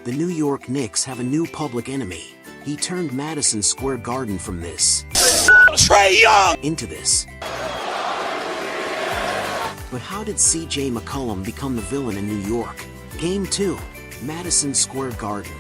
The New York Knicks have a new public enemy. He turned Madison Square Garden from this Trae Young into this. But how did CJ McCollum become the villain in New York? Game 2, Madison Square Garden.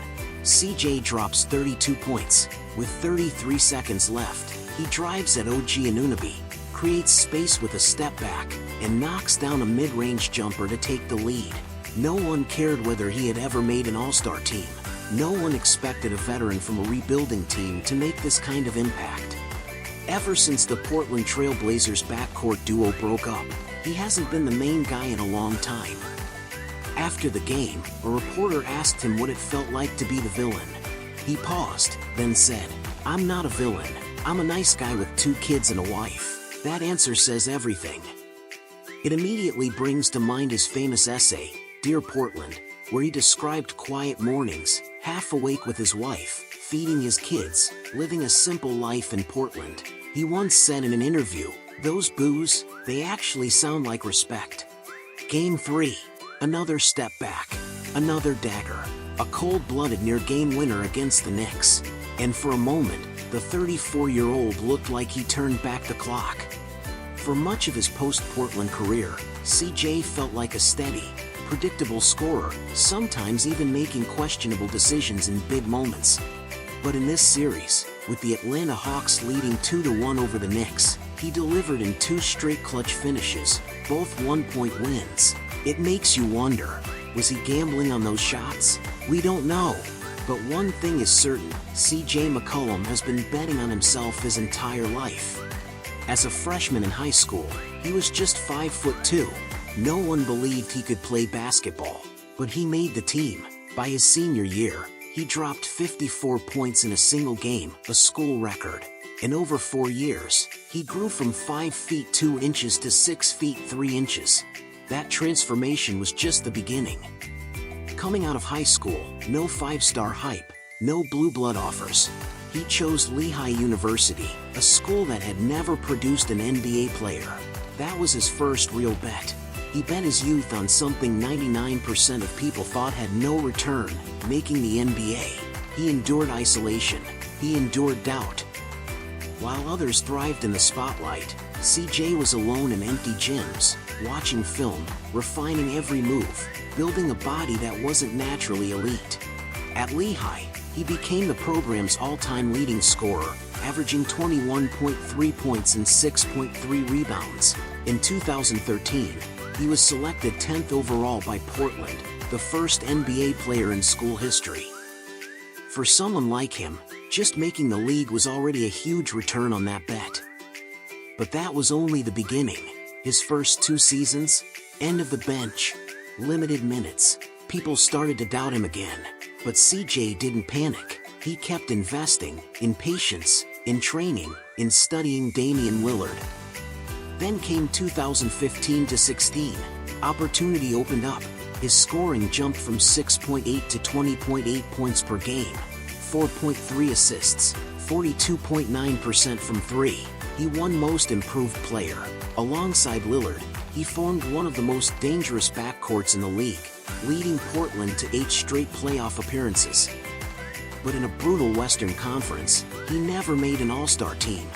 CJ drops 32 points. With 33 seconds left, he drives at OG Anunoby, creates space with a step back, and knocks down a mid-range jumper to take the lead. No one cared whether he had ever made an all-star team. No one expected a veteran from a rebuilding team to make this kind of impact. Ever since the Portland Trail Blazers backcourt duo broke up, he hasn't been the main guy in a long time. After the game, a reporter asked him what it felt like to be the villain. He paused, then said, "I'm not a villain. I'm a nice guy with 2 kids and a wife." That answer says everything. It immediately brings to mind his famous essay, Dear Portland, where he described quiet mornings, half awake with his wife, feeding his kids, living a simple life in Portland. He once said in an interview, "Those boos, they actually sound like respect." Game 3. Another step back. Another dagger. A cold-blooded near-game winner against the Knicks. And for a moment, the 34-year-old looked like he turned back the clock. For much of his post-Portland career, CJ felt like a steady, predictable scorer, sometimes even making questionable decisions in big moments. But in this series, with the Atlanta Hawks leading 2-1 over the Knicks, he delivered in 2 straight clutch finishes, both 1-point wins. It makes you wonder, was he gambling on those shots? We don't know. But one thing is certain, CJ McCollum has been betting on himself his entire life. As a freshman in high school, he was just 5'2". No one believed he could play basketball, but he made the team. By his senior year, he dropped 54 points in a single game, a school record. In over 4 years, he grew from 5 feet 2 inches to 6 feet 3 inches. That transformation was just the beginning. Coming out of high school, no 5-star hype, no blue blood offers. He chose Lehigh University, a school that had never produced an NBA player. That was his first real bet. He bet his youth on something 99% of people thought had no return, making the NBA. He endured isolation. He endured doubt. While others thrived in the spotlight, CJ was alone in empty gyms, watching film, refining every move, building a body that wasn't naturally elite. At Lehigh, he became the program's all-time leading scorer, averaging 21.3 points and 6.3 rebounds. In 2013, he was selected 10th overall by Portland, the first NBA player in school history. For someone like him, just making the league was already a huge return on that bet. But that was only the beginning. His first 2 seasons, end of the bench, limited minutes. People started to doubt him again. But CJ didn't panic. He kept investing, in patience, in training, in studying Damian Lillard. Then came 2015-16. Opportunity opened up. His scoring jumped from 6.8 to 20.8 points per game, 4.3 assists, 42.9% from 3. He won Most Improved Player. Alongside Lillard, he formed one of the most dangerous backcourts in the league, leading Portland to 8 straight playoff appearances. But in a brutal Western Conference, he never made an all-star team.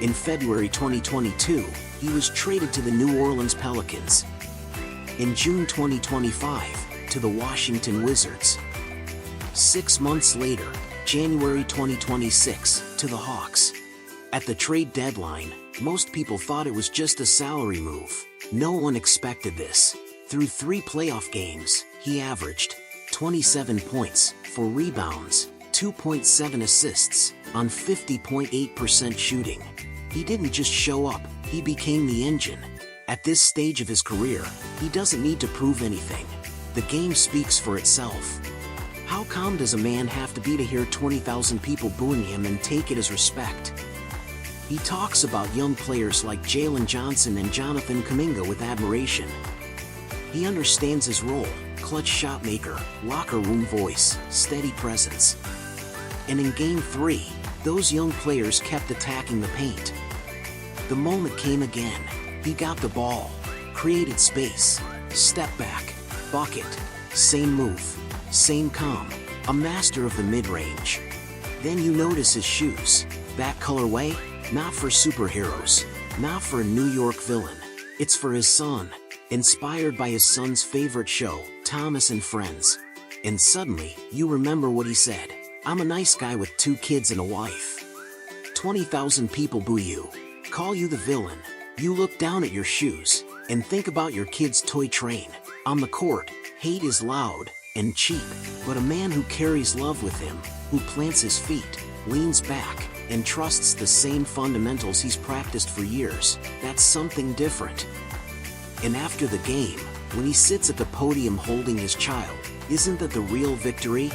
In February 2022, he was traded to the New Orleans Pelicans. In June 2025, to the Washington Wizards. 6 months later, January 2026, to the Hawks. At the trade deadline, most people thought it was just a salary move. No one expected this. Through 3 playoff games, he averaged 27 points, 4 rebounds, 2.7 assists, on 50.8% shooting. He didn't just show up, he became the engine. At this stage of his career, he doesn't need to prove anything. The game speaks for itself. How calm does a man have to be to hear 20,000 people booing him and take it as respect? He talks about young players like Jalen Johnson and Jonathan Kuminga with admiration. He understands his role, clutch shot maker, locker room voice, steady presence. And in Game 3, those young players kept attacking the paint. The moment came again. He got the ball, created space, step back, bucket, same move. Same calm, a master of the mid-range. Then you notice his shoes. That colorway? Not for superheroes. Not for a New York villain. It's for his son. Inspired by his son's favorite show, Thomas and Friends. And suddenly, you remember what he said. I'm a nice guy with 2 kids and a wife. 20,000 people boo you. Call you the villain. You look down at your shoes, and think about your kid's toy train. On the court, hate is loud and cheap, but a man who carries love with him, who plants his feet, leans back, and trusts the same fundamentals he's practiced for years, that's something different. And after the game, when he sits at the podium holding his child, isn't that the real victory?